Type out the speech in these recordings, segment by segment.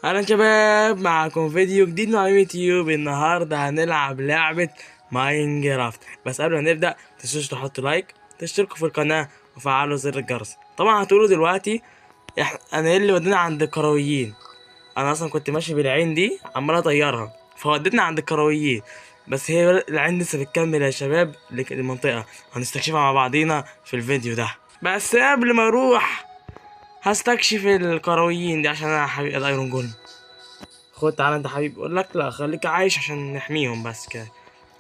اهلا شباب، معكم فيديو جديد مع يوتيوب. النهارده هنلعب لعبة ماينكرافت. بس قبل ما نبدأ متنسوش تحطوا لايك، تشتركوا في القناة وفعلوا زر الجرس. طبعا هتقولوا دلوقتي انا ايه اللي ودينا عند الكرويين؟ انا اصلا كنت ماشي بالعين دي عمال اطيرها فودتنا عند الكرويين، بس هي العين لسه بتكمل يا شباب المنطقة هنستكشفها مع بعضينا في الفيديو ده. بس قبل ما اروح هستكشف الكرويين دي عشان انا حبيب الايرون جولم. خد تعالى انت حبيبي، اقول لك لا خليك عايش عشان نحميهم بس كده،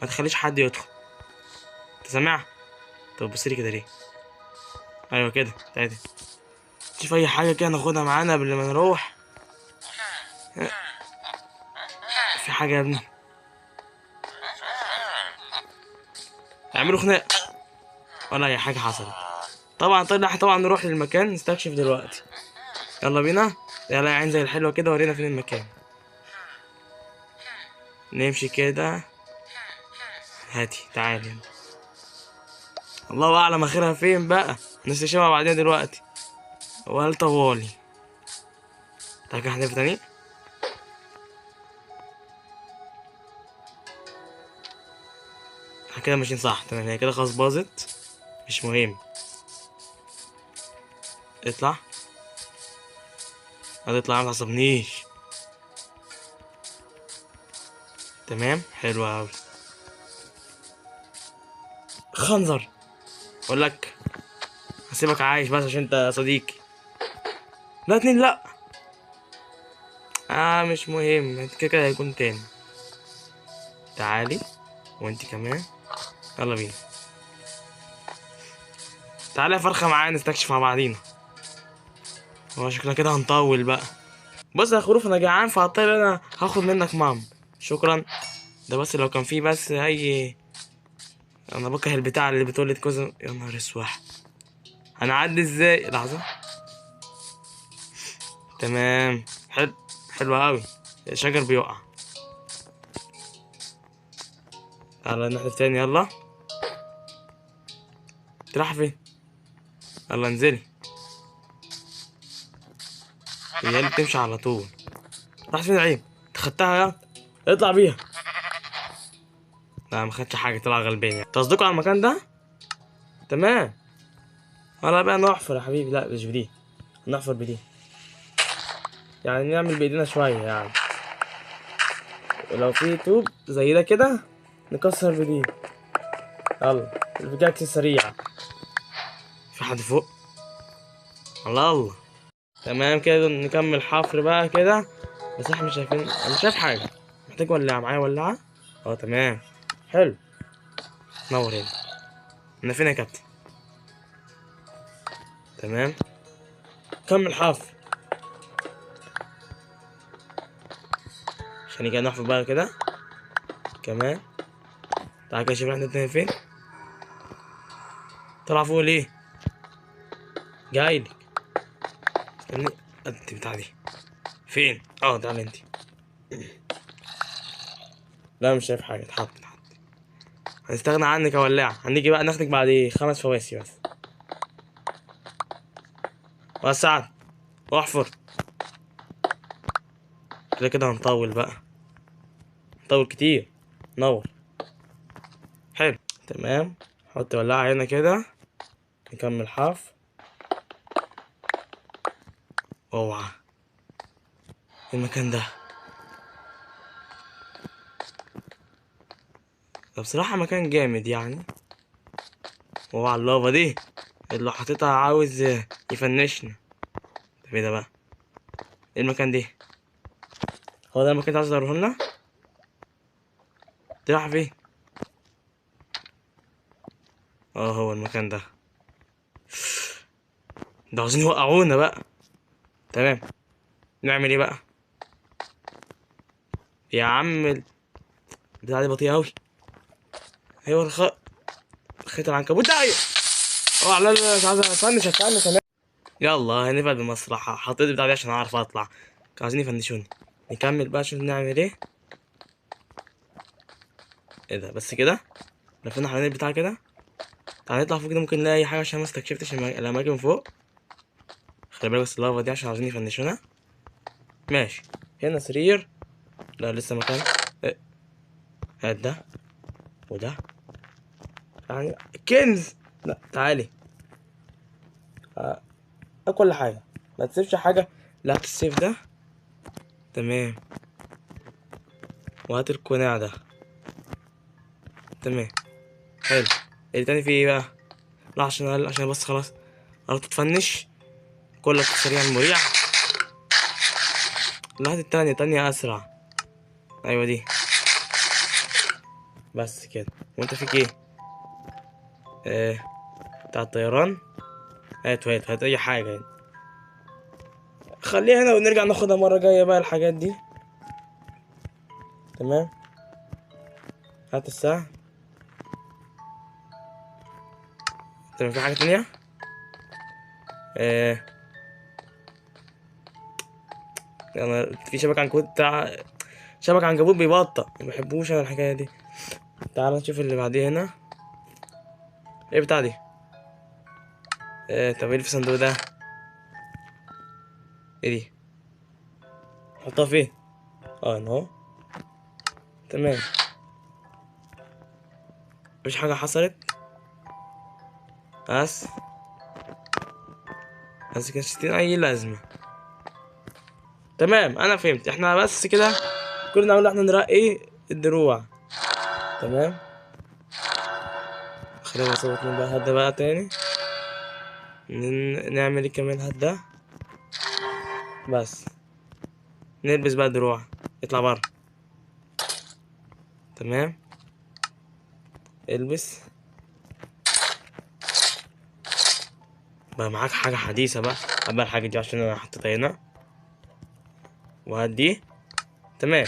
ما تخليش حد يدخل. انت سامع؟ طب بص لي كده ليه؟ ايوه كده تعالى شوف اي حاجه كده ناخدها معانا قبل ما نروح. في حاجه يا ابني؟ اعملوا خناق ولا اي حاجه حصلت؟ طبعا طبعا نروح للمكان نستكشف دلوقتي. يلا بينا. يلا يا عين زي الحلوه كده، ورينا فين المكان. نمشي كده. هاتي تعالي يلا. الله اعلم اخرها فين بقى، نستكشفها بعدين دلوقتي. وهل طوالي تعالى كده هنلف تاني. احنا كده ماشيين صح تمام، هي كده خلاص باظت، مش مهم. اطلع هتطلع ما تعصبنيش. تمام حلو اوي. خنزر اقول لك هسيبك عايش بس عشان انت صديقي. لا اتنين لا. مش مهم، انت كده كده هيكون تاني. تعالي وانت كمان. يلا بينا. تعالى يا فرخة معايا نستكشف مع بعضينا. هو شكلنا كده هنطول بقى. بص يا خروف انا جعان فهضطر انا هاخد منك مام. شكرا. ده بس لو كان فيه بس اي. انا بكره البتاع اللي بتولد كوز. يا نهار اسوح، هنعدي ازاي؟ لحظة. تمام حلو. حلو اوي. الشجر بيقع. يلا نحذف تاني يلا. تروح فين؟ يلا انزلي. هي اللي بتمشي على طول. راحت فين العين؟ انت خدتها يا. اطلع بيها. لا ما خدش حاجة، طلع غلبان يعني. تصدقوا على المكان ده؟ تمام. يلا بقى نحفر يا حبيبي. لا مش بدي، نحفر بدي يعني نعمل بايدينا شوية يعني. ولو في طوب زي ده كده نكسر بدي. يلا البيكاكس السريعة. في حد فوق؟ الله الله. تمام كده نكمل حفر بقى كده. بس احنا مش شايفين، انا مش شايف حاجة. محتاج ولاعة، معايا ولاعة؟ اه تمام حلو. نور هنا. انا فين يا كابتن؟ تمام كمل حفر عشان يجي نحفر بقى كده كمان. تعالى كده شوف احنا الاتنين فين. طلع فوق ليه؟ جايلك. استني. انت بتاع دي فين؟ اه تعالى انت. لا مش شايف حاجة. اتحط. هنستغنى عنك يا ولاعة، هنيجي بقى ناخدك بعد 5 فواسي بس. وسعت واحفر. كده كده هنطول بقى، نطول كتير. نور. حلو تمام. حط ولاعة هنا كده. نكمل حفر. اوعى المكان ده. ده بصراحة مكان جامد يعني. اوعى اللافا دي اللي حاططها عاوز يفنشنا. طب ايه ده بقى؟ ايه المكان دي؟ هو ده المكان اللي عاوز اروح لنا؟ تروح فين؟ اه هو المكان ده. ده عاوزين يوقعونا بقى. تمام نعمل ايه بقى؟ يا عم البتاعة دي بطيئة اوي. ايوه خيط العنكبوت ده. ايوه. اوعى لا لا لا، مش عايز افنش كمان. يلا هنبعد بالمصلحة، حطيت البتاع دي عشان اعرف اطلع. كانوا عايزين يفنشوني. نكمل بقى شوف نعمل ايه. ايه ده بس كده؟ لفينا حوالين البتاع كده. تعالى نطلع فوق كده، ممكن نلاقي اي حاجة عشان ما استكشفتش الاماكن فوق. خلي بالك بس اللافا دي عشان عايزين يفنشونا. ماشي هنا سرير. لا لسه مكان. إيه، هات ده وده يعني كنز. لا تعالي. آه، كل حاجة، ما تسيبش حاجة. لا هات السيف ده. تمام. وهات القناع ده. تمام. حلو. اللي تاني في ايه بقى؟ لا عشان بس خلاص قربت تفنش. كلك سريع مريع. لا هات التانية، تانية أسرع. أيوة دي. بس كده. وانت فيك ايه؟ بتاع الطيران. هات أي حاجة يعني. خليها هنا ونرجع ناخدها مرة جاية بقى الحاجات دي. تمام. هات الساعة. تمام. في حاجة تانية؟ آه أنا في شبكة عنكبوت بتاع. شبكة عنكبوت بيبطأ، مبحبوش أنا الحكاية دي. تعال نشوف اللي بعديه هنا. ايه بتاع دي؟ طب ايه اللي في الصندوق ده؟ ايه دي؟ حطها فين؟ اهو. تمام. مفيش حاجة حصلت. بس كانش أي لازمة. تمام أنا فهمت. احنا بس كده كل نعمله احنا نرقي الدروع. تمام. خلينا نصوت من بقى هدا بقى تاني. نعمل ايه كمان هدا. بس نلبس بقى دروع. اطلع بره. تمام. البس بقى معاك حاجة حديثة بقى. هبقى الحاجة دي عشان انا حطيتها هنا. وهدي. تمام.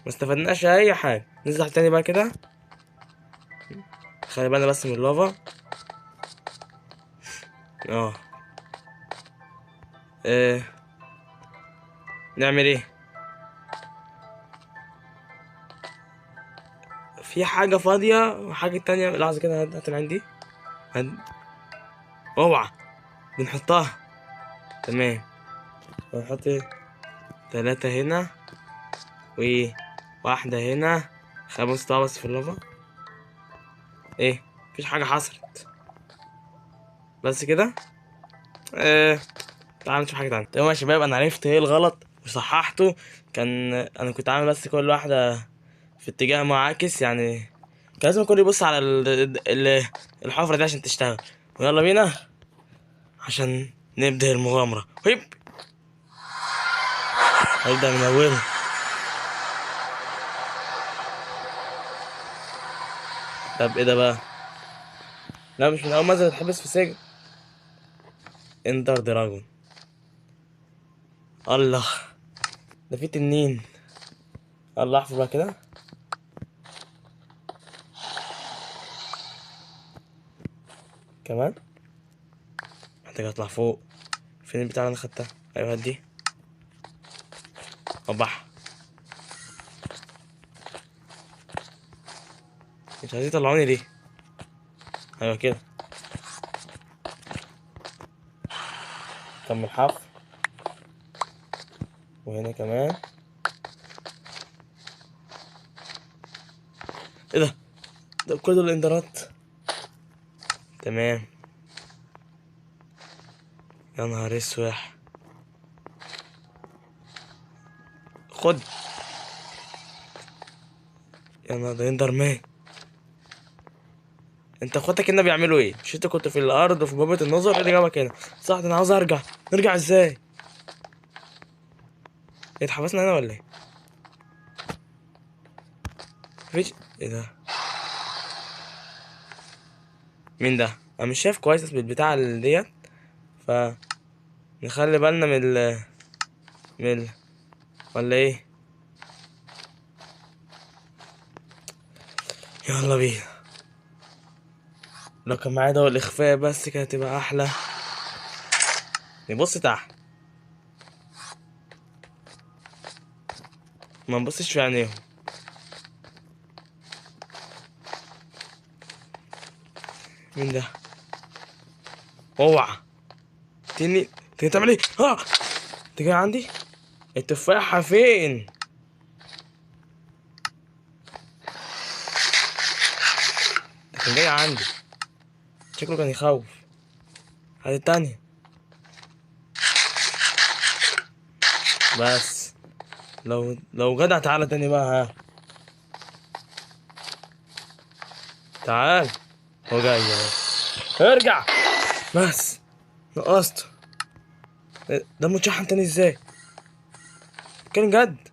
ما استفدناش اي حاجة. ننزل تحت تاني بقى كده. خلي بالنا بس من اللافا. اه آه، نعمل ايه؟ في حاجة فاضية وحاجة تانية. لحظة كده. هات اللي عندي. هات. اوعى. بنحطها. تمام. هنحط ايه؟ 3 هنا وواحدة هنا. 5 طابق بس في اللافا. ايه؟ مفيش حاجة حصلت. بس كده. آه. تعال نشوف حاجة تانية. تمام يا شباب، انا عرفت ايه الغلط وصححته. كان انا كنت عامل بس كل واحدة في اتجاه معاكس يعني. كان لازم الكل يبص على الحفرة دي عشان تشتغل. ويلا بينا عشان نبدأ المغامرة. هيب. هنبدأ من أوله. طب ايه ده بقى؟ لا مش من أول ما تتحبس في سجن. اندر دراجون. الله. ده في تنين. الله احفظ بقى كده. كمان محتاج اطلع فوق. فين البتاع اللي انا خدتها؟ ايوه دي. وبح. مش عايزين يطلعوني ليه؟ ايوه كده. كمل حفر. وهنا كمان. ايه ده؟ ده كل دول الاندرات. تمام. يا نهار اسوح. خد. يا نهار ده اندر مان. انت اخواتك هنا بيعملوا ايه؟ مش انت كنت في الارض وفي بوابة النظر؟ ايه اللي جابك هنا؟ صح ده انا عاوز ارجع. نرجع ازاي؟ ايه اتحبسنا هنا ولا ايه؟ مفيش. ايه ده؟ مين ده؟ انا مش شايف كويس بالبتاع اللي ديت. ف نخلي بالنا من ولا ايه؟ يلا بينا. لو كان معايا ده الاخفاء بس كانت هتبقى احلى. نبص تحت. ما نبصش في عينيهم. مين ده؟ اوعى. تاني تعمل ايه؟ ها. انت جاي عندي؟ التفاحة فين؟ ده كان جاي عندي، شكله كان يخوف. هات التانية. بس لو جدع تعالى تاني بقى، ها تعال. هو جاي اهو. ارجع. بس نقصت. ده متشحن تاني ازاي؟ كان جد.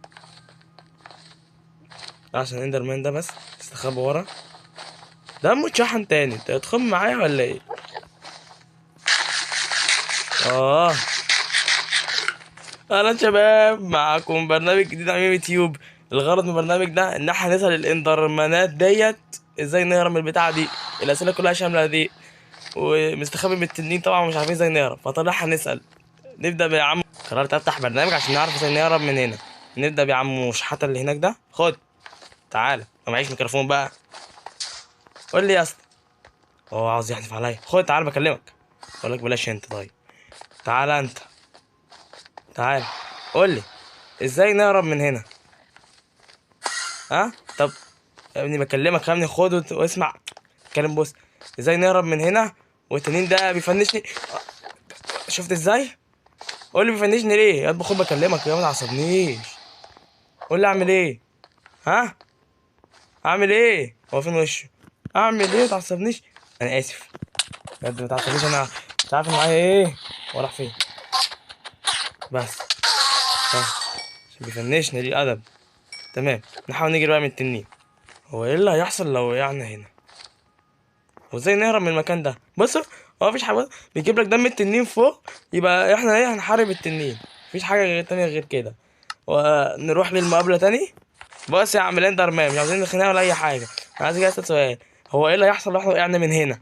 عشان اندر مان ده بس استخبى ورا. ده متشحن تاني، انت هتخم معايا ولا ايه؟ اه. اهلا شباب، معاكم برنامج جديد على يوتيوب. الغرض من البرنامج ده ان احنا نسال الاندرمانات ديت ازاي نهرب من البتاعه دي. الاسئله كلها شامله دي، ومستخبي من التنين طبعا مش عارفين ازاي نهرب، فطلعنا هنسال. نبدا يا عم. قررت افتح برنامج عشان نعرف ازاي نهرب من هنا. نبدا يا عم شحاته اللي هناك ده. خد تعالى، ما معيش ميكروفون بقى. قول لي يا اسطى. هو عاوز يحدف عليا. خد تعالى بكلمك. اقول لك بلاش انت. طيب تعالى انت. تعالى قول لي ازاي نهرب من هنا. ها طب يا ابني بكلمك، خليني خد واسمع. اتكلم. بص ازاي نهرب من هنا والتنين ده بيفنشني. شفت ازاي؟ قول لي بيفنشني ليه يا خد بكلمك يا ما تعصبنيش. قول لي اعمل ايه. ها اعمل ايه؟ هو فين وشه؟ اعمل ايه؟ ما تعصبنيش. انا اسف بجد، ما تعصبنيش. انا مش عارف معايا ايه وراح فين. بس ها. عشان بيفنشني دي ادب. تمام نحاول نجري بقى من التنين. هو ايه اللي هيحصل لو وقعنا هنا؟ وازاي نهرب من المكان ده؟ بص هو مفيش حاجه، بيجيب لك دم التنين فوق، يبقى احنا ايه هنحارب التنين. مفيش حاجه تانية غير كده. ونروح للمقابله تاني. بص يا عم الاندر مان، مش عاوزين نخناقه ولا اي حاجه. انا عايز اسال سؤال. هو ايه اللي هيحصل لو احنا وقعنا من هنا؟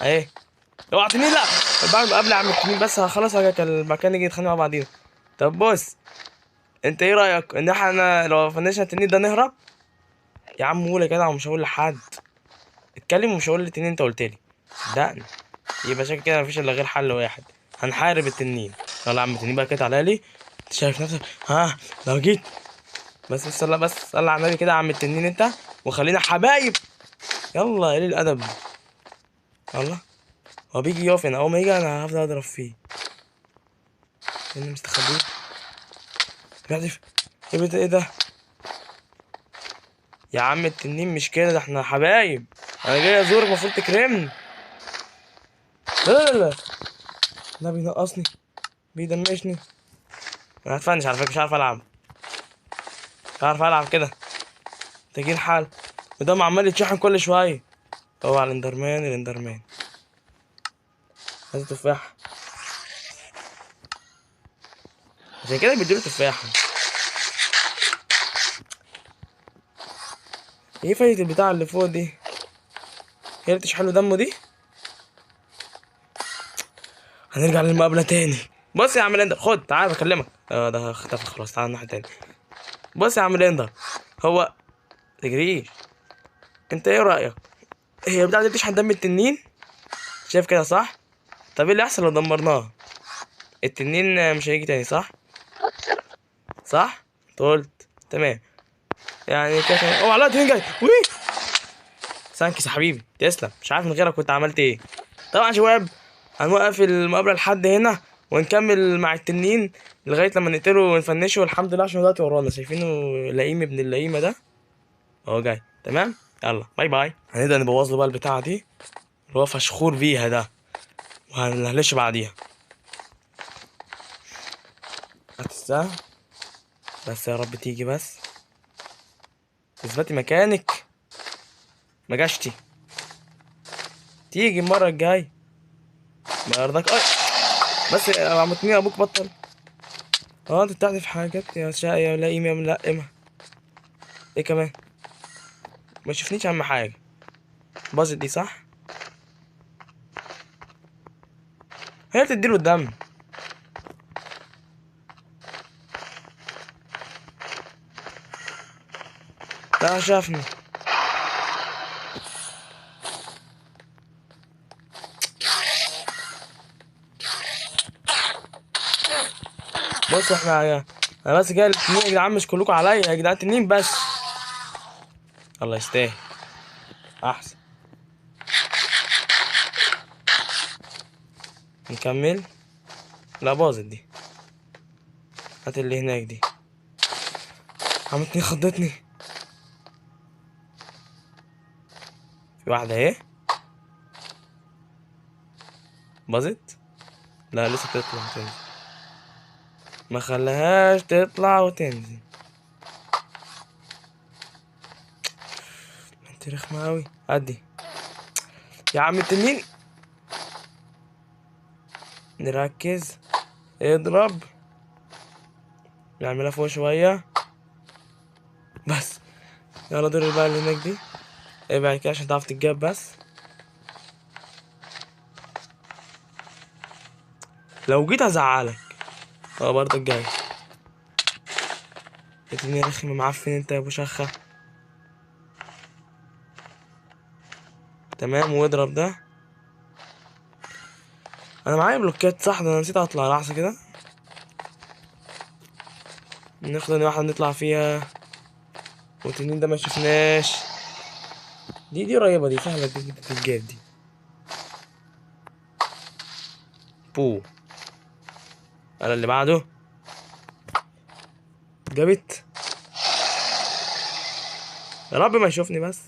ايه؟ اوعى تنين لا. بعد المقابله يا عم التنين بس هخلص المكان نيجي نتخانق مع بعضينا. طب بص، انت ايه رايك ان احنا لو فنشنا التنين ده نهرب؟ يا عم قول يا جدع ومش هقول لحد. اتكلم ومش هقول للتنين انت قلت لي. صدقني. يبقى شكل كده مفيش الا غير حل واحد. هنحارب التنين. يلا يا عم التنين بقى كده على لي. انت شايف نفسك؟ ها لو جيت. بس صلي على النبي كده يا عم التنين انت، وخلينا حبايب. يلا يا قليل الادب. يلا. هو بيجي يقف هنا، اول ما يجي انا هفضل اضرب فيه. لاني مستخبي. بيحدف. ايه ده؟ يا عم التنين مش كده، ده احنا حبايب. انا جاي ازورك المفروض تكرمني. لا. لا بينقصني، بيدمشني. انا هتفنش على فكره، مش عارف العب. مش عارف العب كده. تجي الحال. وده عمال يتشحن كل شويه. هو على الاندرمان. هات تفاح. عشان كده بيديله تفاحة. ايه فايدة البتاع اللي فوق دي؟ هي اللي بتشحن له دمه دي؟ هنرجع للمقابلة تاني. بص يا عم الاندر، خد تعال بكلمك. ده اختفى خلاص. تعال الناحية تاني. بص يا عم الاندر، هو تجريش. انت ايه رأيك؟ هي البتاعة دي بتشحن دم التنين؟ شايف كده صح؟ طب ايه اللي يحصل لو دمرناها؟ التنين مش هيجي تاني صح؟ صح؟ انت قلت تمام. يعني كده تمام. اوعى لا التنين جاي. وي. سانكس يا حبيبي تسلم، مش عارف من غيرك كنت عملت ايه. طبعا يا شباب هنوقف المقابلة لحد هنا، ونكمل مع التنين لغاية لما نقتله ونفنشه. والحمد لله عشان دلوقتي ورانا شايفينه. لئيم ابن اللئيمة ده اهو جاي. تمام يلا باي باي. هنبدأ نبوظ له بقى البتاعة دي اللي هو فشخور بيها ده، وهنهلش بعديها. هتستاهل. بس يا رب تيجي بس. اثبتي مكانك. ما جاشتي. تيجي المرة الجاي. ما يرضاك. بس يا عم تنين ابوك بطل. انت بتحذف حاجات يا شقي يا لئيم يا ملقمة. ايه كمان؟ ما تشوفنيش اهم حاجة. باظت دي صح؟ هي بتديله الدم. لا شافني. بص احنا انا بس جاي التنين يا جدعان، مش كلكم عليا يا جدعان، تنين بس. الله يستاهل. احسن. نكمل. لا باظت دي. هات اللي هناك دي. عملتني خضتني. في واحدة اهي. باظت. لا لسه تطلع وتنزل. ما خلاهاش تطلع وتنزل. انت رخمة اوي. عدي يا عم التنين. نركز. اضرب. نعملها فوق شوية بس. يلا دور بقى اللي هناك دي. ابعد كده عشان تعرف تتجاب بس. لو جيت ازعلك. اه برضه الجاي. التنين رخم معفن انت يا ابو شخة. تمام واضرب ده. انا معايا بلوكات صح، ده انا نسيت اطلع لحظة كده. ناخد واحدة نطلع فيها. والتنين ده ما شفناش. دي قريبة، دي سهلة، دي تتجاب دي. بو. انا اللي بعده. جابت. يا رب ما يشوفني بس.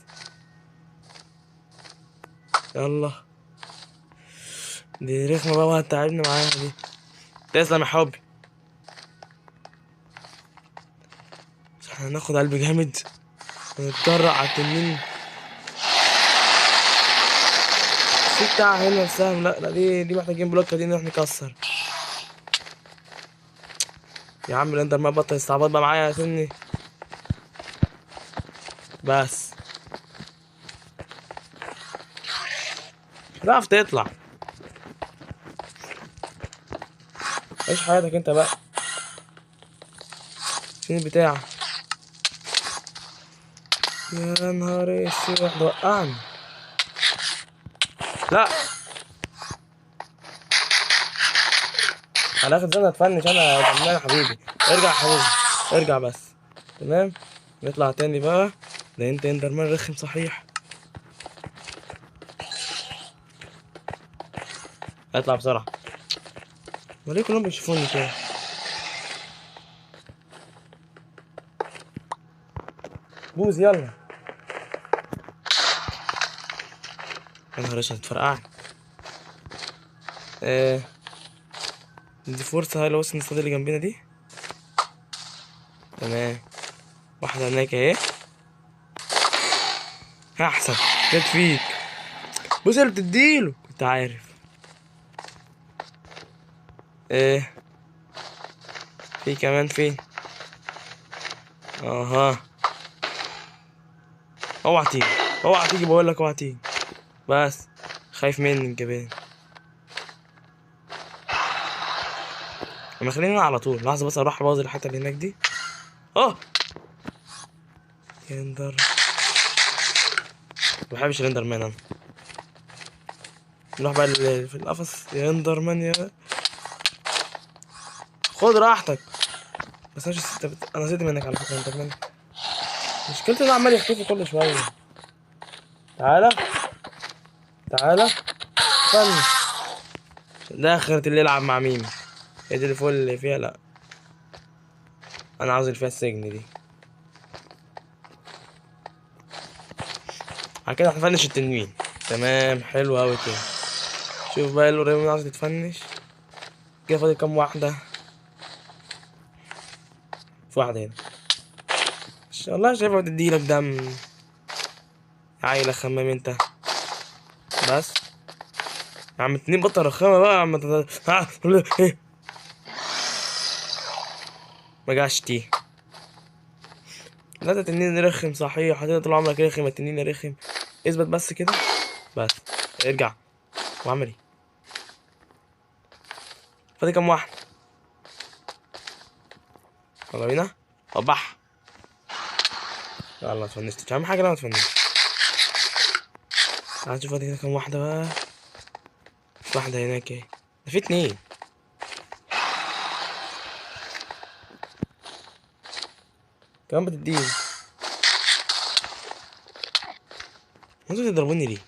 يلا. دي رخمة بقى وهتتعبني معاها دي. تسلم يا حبي. بس احنا هناخد قلب جامد. ونتجرأ على التنين. في بتاع هنا السهم. لا لا، دي محتاجين بلوكة دي نروح نكسر. يا عم الاندر ما بطل استعباط بقى معايا يا سني. بس تعرف تطلع. عيش حياتك انت بقى. فين البتاع؟ يا نهار اسود ده وقعني. لا على اخر سنة هتفنش انا يا جمال يا حبيبي. ارجع يا حبيبي. ارجع بس. تمام. نطلع تاني بقى. ده انت اندرمان رخم صحيح. اطلع بسرعة. وليه كلهم بيشوفوني كده؟ بوز يلا. يا نهار اسود هتفرقعني. آه. دي فرصة. هاي لو وصل النصاد اللي جنبنا دي. تمام. واحدة هناك اهي. احسن. جت فيك. بص اللي بتديله كنت عارف. ايه. في كمان فين. اها. اوعى تيجي. اوعى تيجي بقول لك اوعى تيجي. بس. خايف مني الجبان. اما خلينا على طول لحظة بس اروح ابوظ الحتة اللي هناك دي. اه. يندر. مبحبش الاندر مان انا. نروح بقى في القفص يا اندر مان يا. خد راحتك. بس انا مش انا زهقت منك على فكرة اندر مان. مشكلتي انه عمال يختفي كل شوية. تعالى. تعالى. فن. ده اخرة اللي يلعب مع ميمي. هي دي اللي فوق اللي فيها لا. انا عاوز اللي فيها السجن دي. على كده هنفنش التنوين. تمام حلو اوي كده. شوف بقى اللي قريب من عاوز تتفنش. كده فاضل كام واحدة. في واحدة هنا. ان شاء الله شايفها بتديلك دم. يا عيلة خمام انت. بس. يا عم اتنين بطل رخامة بقى يا عم ايه. ما جاش تي. لا ده تنين رخم صحيح. هتفضل طول عمرك رخم. التنين رخم. اثبت بس كده. بس. ارجع. وعمل ايه. فاضل كام واحد. يلا بينا. صباح. يلا اتفنشت. اهم حاجة لا ما تفنش. تعال نشوف فاضل كده كام واحدة بقى. في واحدة هناك اهي. ده في اتنين. كمان بتديني. انتوا تضربوني ليه؟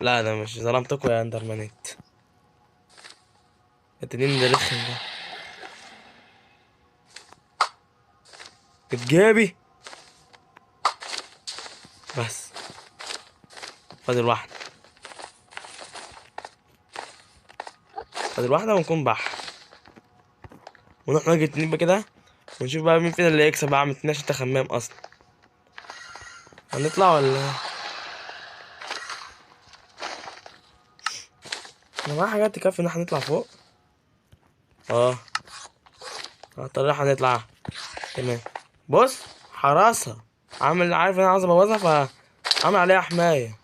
لا ده مش ظلمتكوا يا اندرمانات. التنين ده رخم ده. اتجابي. بس فاضل واحدة. فاضل واحدة ونكون بح. ونروح نواجه التنين بقى كده، ونشوف بقى مين فينا اللي هيكسب بقى. عملتناش انت خمام اصلا. هنطلع ولا؟ انا معايا حاجات تكفي ان احنا نطلع فوق. اه هضطر احنا نطلع. تمام. بص حراسة. عارف انا عايز ابوظها فعامل عليها حماية.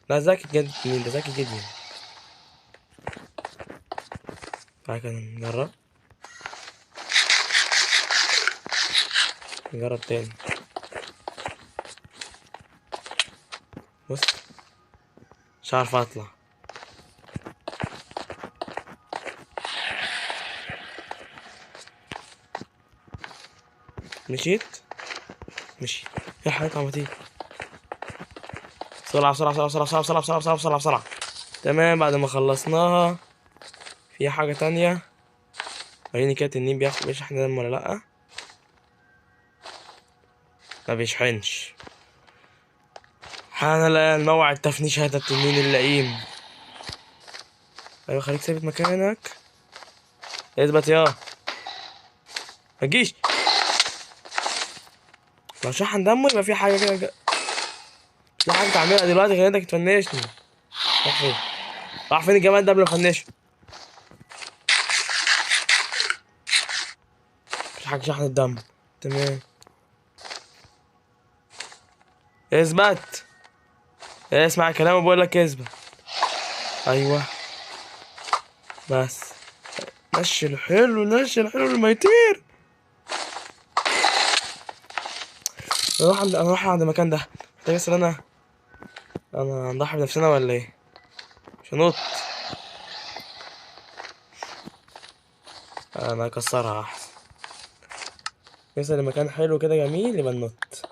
لا ذكي جدا التنين ده، ذكي جدا. تعالى كده نجرب. نجرب تاني. بص مش عارف اطلع. مشيت. مشي. يا حركة عمتي. بسرعة بسرعة بسرعة بسرعة بسرعة بسرعة بسرعة بسرعة بسرعة. تمام بعد ما خلصناها. في حاجة تانية. وريني كده التنين بيشحن دم ولا لأ. ما بيشحنش. حان الآن موعد تفنيش هذا التنين اللئيم. أيوة خليك ثابت مكانك. اثبت يا. متجيش. لو شحن دمه يبقى في حاجة كده. في حاجة تعملها دلوقتي غير انك تفنشني. راح فين؟ راح فين الجمال ده قبل ما افنشه؟ مفيش حاجة شحن الدم. تمام. اثبت. اسمع كلامي بقول لك اثبت. ايوه. بس نشل حلو نشل حلو لما يطير. انا عند المكان ده. محتاج اسال انا هنضحي بنفسنا ولا ايه؟ مش هنط. انا هكسرها احسن. نوصل لمكان حلو كده جميل يبقى ننط.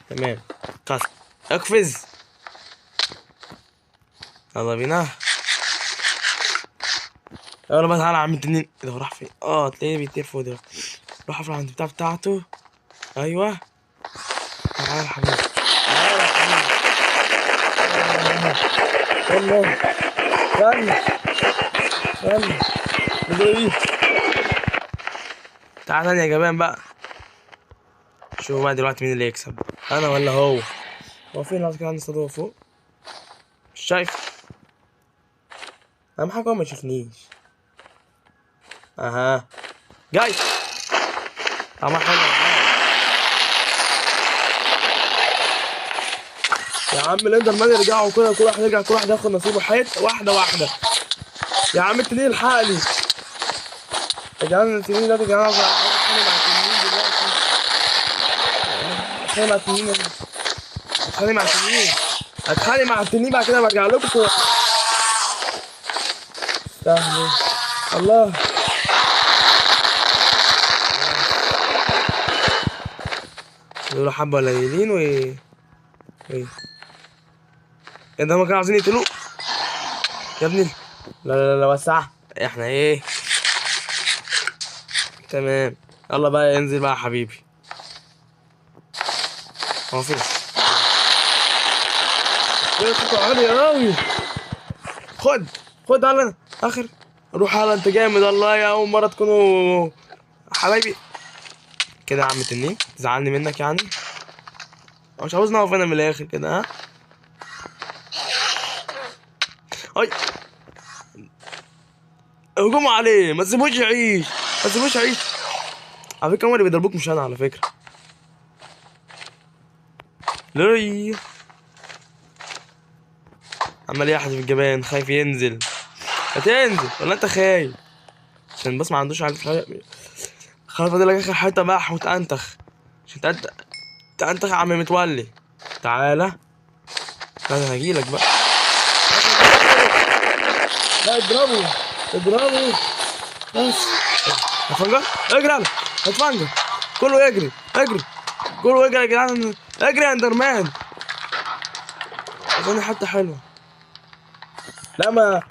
تمام. كسر. اقفز. يلا بينا. يلا بقى تعالى يا عم التنين. ايه ده راح فين؟ تلاقيه بيطير فوق ده. روح افرح عند البتاع بتاعته. ايوه. تعالى يا حبيبي. تعالى يا حبيبي. يلا. استنى. استنى. ايه؟ تعالى تاني يا جبان بقى. شوفوا بقى دلوقتي مين اللي يكسب، انا ولا هو؟ هو فين الناس كده عند الصدوق فوق؟ مش شايف. اهم حاجه هو ما يشوفنيش. اها جاي. طعمها حلو يا عم. الاندر مان يرجعوا كده، كل واحد يرجع، كل واحد ياخد نصيبه حته واحده واحده. يا عم التنين الحقني يا جدعان. التنين ده يا جدعان اتخانق مع التنين. اتخانق مع التنين. اتخانق مع التنين بعد كده برجع لكم. استهبل. الله. دول حبة قليلين ايه ده؟ هما كانوا عاوزين يقتلوه يا ابني. لا لا لا وسع. احنا ايه. تمام. يلا بقى انزل بقى يا حبيبي. هو فين؟ عالي اوي. خد على اخر. روح على انت جامد والله. يا اول مرة تكونوا حبايبي كده يا عم تنين. تزعلني منك يعني. مش عاوز نقف هنا من الاخر كده ها. اي هجوم عليه. ما تسيبوش يعيش. ما تسيبوش يعيش. على فكرة هما اللي بيضربوك مش انا على فكرة. لوري عمال يحدف الجبان خايف ينزل. هتنزل ولا انت خايف؟ عشان بس ما عندوش عارف حاجة. خلاص فاضل لك اخر حته بقى وتنتخ. عشان تنتخ يا عم متولي. تعالى. انا هجيلك بقى. لا اضربه. بس هتفنجر، اجري يلا، هتفنجر، كله يجري، اجري، كله يجري يا جدعان، اجري يا اندرمان. اظن حتى حلوه. لا ما انا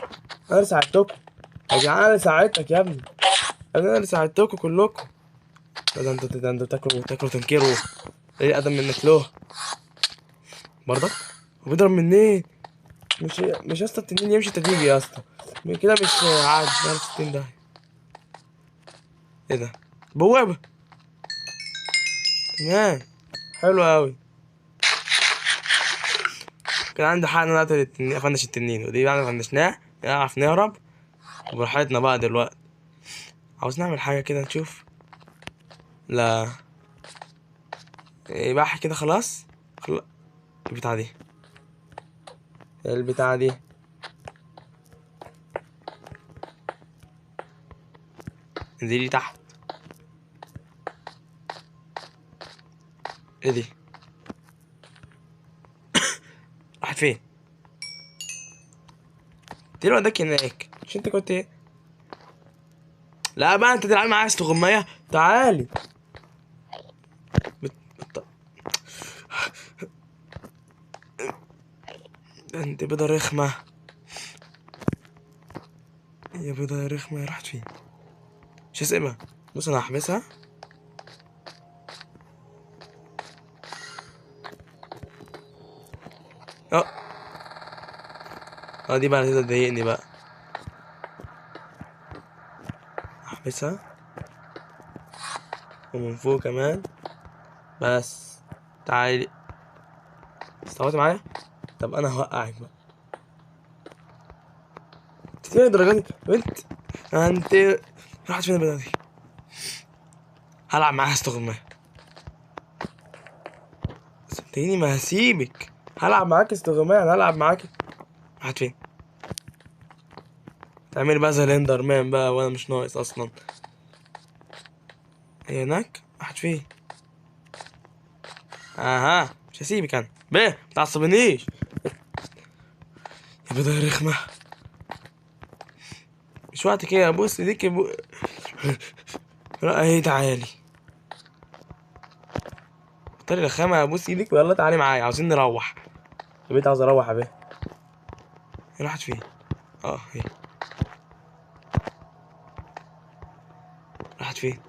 اللي ساعدتكم يا جدعان، انا اللي ساعدتك يا ابني، انا اللي ساعدتكم كلكم. ده انتوا تاكلوا تنكروا. ايه اقدم منك له برضك؟ هو بيضرب منين؟ مش يا اسطى التنين يمشي تدريجي يا اسطى، كده مش عادي. ده 60 ده. ايه ده؟ بوابه. تمام، حلو قوي. كان عندي حق ان انا اقتل التنين، افنش التنين، ودي بعد ما فنشناه نعرف نهرب براحتنا بقى دلوقتي. عاوز نعمل حاجه كده نشوف. لا يبقى كده خلاص. خلاص. البتاعه دي، البتاعه دي انزلي تحت. ايه دي؟ راحت فين؟ دي لو وداك هناك، مش انت كنت ايه؟ لا بقى انت تلعب معايا استغماية، تعالي. بت... بت... ده انت بيضة رخمة يا بيضة يا رخمة، راحت فين؟ مش هسيبها. بص انا هحبسها. اه اه، دي بقى هتبدأ تضايقني بقى. هحبسها ومن فوق كمان. بس تعالي، استوعبت معايا. طب انا هوقعك بقى. انت ايه الدرجة دي بنت؟ انت راحت فين البيضة دي؟ هلعب معاها استغماية. صدقيني ما هسيبك، هلعب معاك استغماية، انا هلعب معاك. راحت فين؟ تعملي بقى زي الاندر مان بقى وانا مش ناقص اصلا. هي هناك، راحت فين؟ اها مش هسيبك انا بيه، متعصبنيش يا بيضة يا رخمة. مش وقت كده، بص ايديك لا اهي تعالي. بطلي رخامة، ابوس ايدك ويلا تعالي معايا، عاوزين نروح البيت. عاوز اروح يا بيه. هي راحت فين؟ اه هي راحت فين؟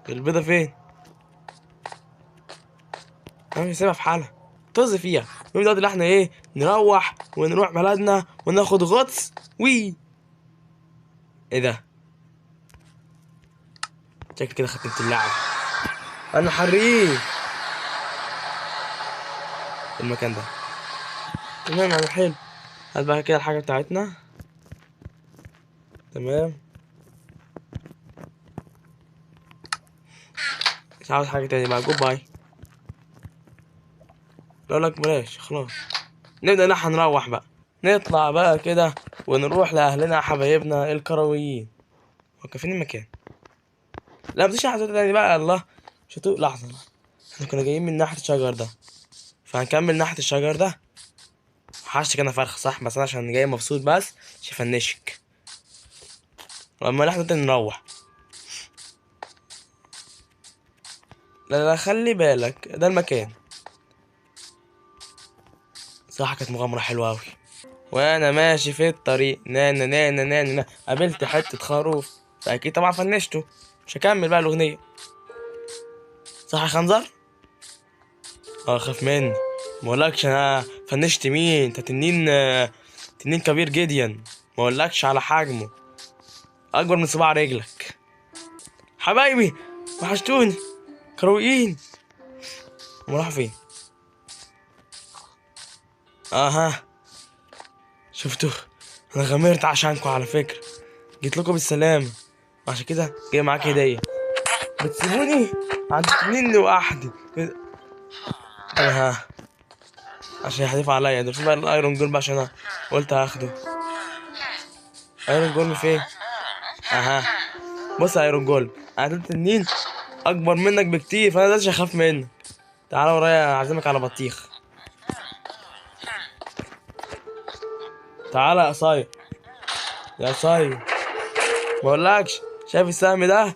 البيضة فين؟ انا مش هسيبها في حالها، طز فيها. المهم دلوقتي اللي احنا ايه، نروح بلدنا وناخد غطس. وي ايه ده؟ شكل كده ختمت اللعب. انا حريف المكان ده. تمام يعني حلو. هات بقى كده الحاجة بتاعتنا. تمام، مش عاوز حاجة تاني بقى، جود باي. لا لك بلاش خلاص. نبدأ ان احنا نروح بقى، نطلع بقى كده ونروح لأهلنا حبايبنا الكرويين. هو كان فين المكان؟ لا مفيش لحظة تاني بقى، الله. شتو لحظة، احنا كنا جايين من ناحية الشجر ده، فهنكمل ناحية الشجر ده. حشك انا فرخ صح، بس انا عشان جاي مبسوط بس مش هفنشك. لما احنا تاني نروح. لا لا خلي بالك ده المكان. صراحة كانت مغامرة حلوة أوي. وأنا ماشي في الطريق نانا نانا نانا نانا قابلت حتة خروف، فأكيد طبعا فنشته. مش هكمل بقى الأغنية. صح يا خنزر؟ اه خاف مني. مقولكش أنا فنشت مين، أنت تنين تنين كبير جدا. مقولكش على حجمه أكبر من صباع رجلك. حبايبي وحشتوني كرويين. هما راحوا فين؟ اها شفتوا، انا غامرت عشانكم على فكرة، جيت لكم بالسلامة، عشان كده جاي معاك هدية. بتسيبوني عند اتنين لوحدي. اها عشان يحدفوا عليا دول. فين بقى الايرون جول بقى؟ عشان انا قلت هاخده. ايرون جول فين؟ اها بص يا ايرون جول، انا قتلت تنين اكبر منك بكتير، فانا مش هخاف منك. تعالى ورايا اعزمك على بطيخ. تعالى يا قصير، يا قصير، بقولكش شايف السهم ده؟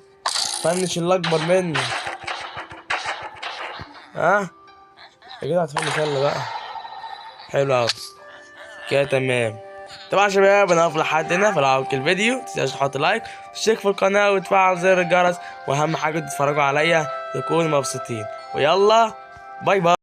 فنش اللي اكبر منه. ها يا جدع هتفنش يلا بقى. حلو اوي كده تمام. طبعا يا شباب انا هقف لحد هنا. فلو عجبك الفيديو متنساش تحط لايك وتشترك في القناه وتفعل زر الجرس، واهم حاجه تتفرجوا عليا تكونوا مبسوطين. ويلا باي باي.